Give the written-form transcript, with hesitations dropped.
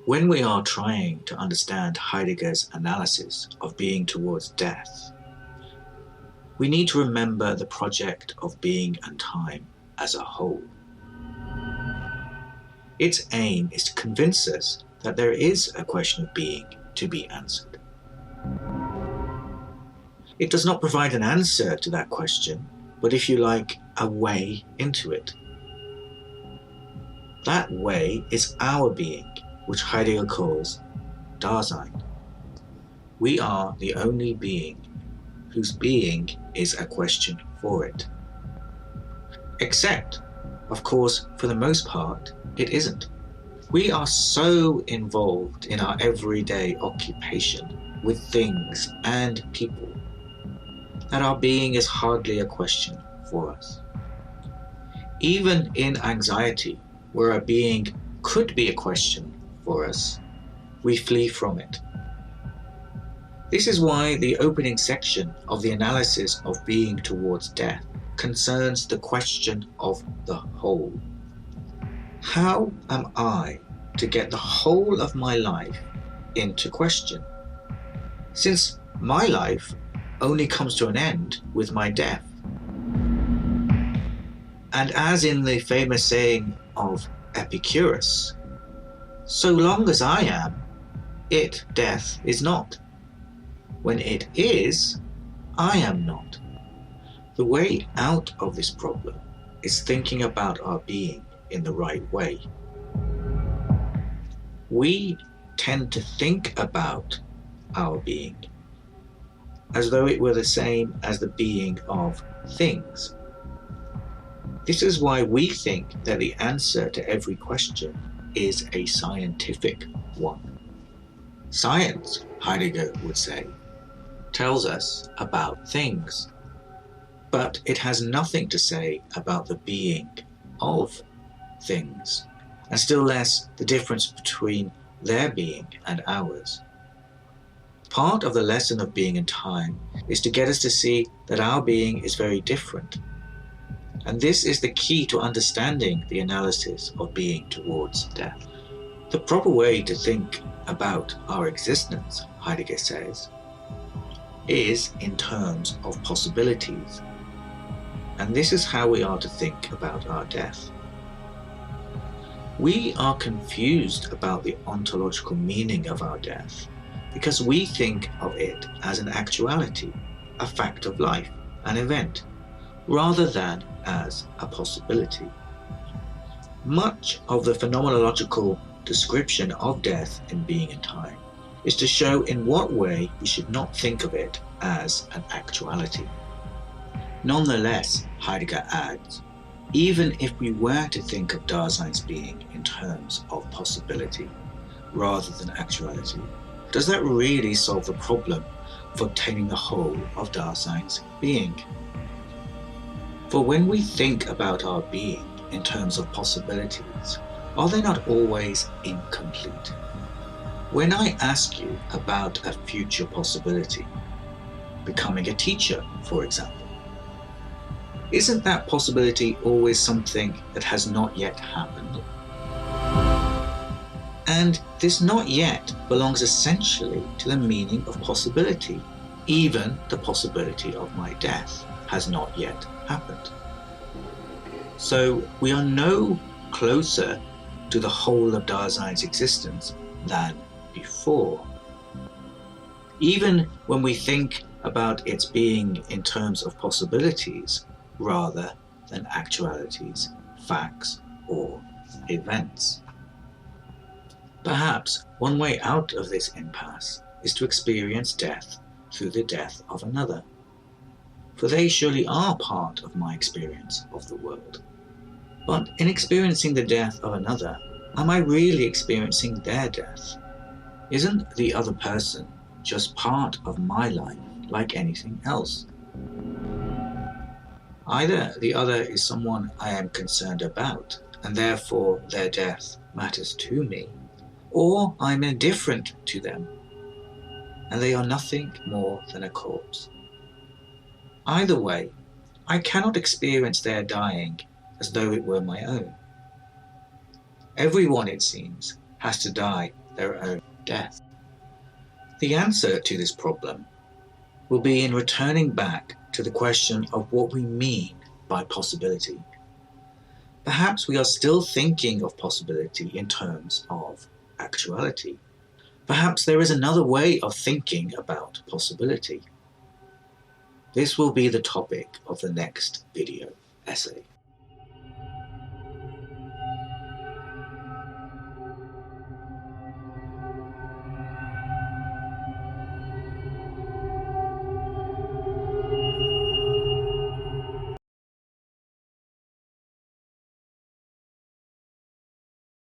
When we are trying to understand Heidegger's analysis of being towards death, we need to remember the project of being and time as a whole. Its aim is to convince us that there is a question of being to be answered. It does not provide an answer to that question, but if you like, a way into it. That way is our being, which Heidegger calls Dasein. We are the only being whose being is a question for it. Except, of course, for the most part, it isn't. We are so involved in our everyday occupation with things and people that our being is hardly a question for us. Even in anxiety, where our being could be a question for us, we flee from it. This is why the opening section of the analysis of being towards death concerns the question of the whole. How am I to get the whole of my life into question? Since my life only comes to an end with my death. And as in the famous saying of Epicurus, so long as I am, it, death, is not. When it is, I am not. The way out of this problem is thinking about our being in the right way. We tend to think about our being as though it were the same as the being of things. This is why we think that the answer to every question is a scientific one. Science, Heidegger would say, tells us about things, but it has nothing to say about the being of things, and still less the difference between their being and ours. Part of the lesson of being in time is to get us to see that our being is very different. And this is the key to understanding the analysis of being towards death. The proper way to think about our existence, Heidegger says, is in terms of possibilities. And this is how we are to think about our death. We are confused about the ontological meaning of our death because we think of it as an actuality, a fact of life, an event, rather than as a possibility. Much of the phenomenological description of death in Being and Time is to show in what way we should not think of it as an actuality. Nonetheless, Heidegger adds, even if we were to think of Dasein's being in terms of possibility rather than actuality, does that really solve the problem of obtaining the whole of Dasein's being? For when we think about our being in terms of possibilities, are they not always incomplete? When I ask you about a future possibility, becoming a teacher, for example, isn't that possibility always something that has not yet happened? And this not yet belongs essentially to the meaning of possibility. Even the possibility of my death has not yet happened. So we are no closer to the whole of Dasein's existence than before. Even when we think about its being in terms of possibilities rather than actualities, facts, or events. Perhaps one way out of this impasse is to experience death through the death of another, for they surely are part of my experience of the world. But in experiencing the death of another, am I really experiencing their death? Isn't the other person just part of my life like anything else? Either the other is someone I am concerned about, and therefore their death matters to me, or I'm indifferent to them, and they are nothing more than a corpse. Either way, I cannot experience their dying as though it were my own. Everyone, it seems, has to die their own death? The answer to this problem will be in returning back to the question of what we mean by possibility. Perhaps we are still thinking of possibility in terms of actuality. Perhaps there is another way of thinking about possibility. This will be the topic of the next video essay.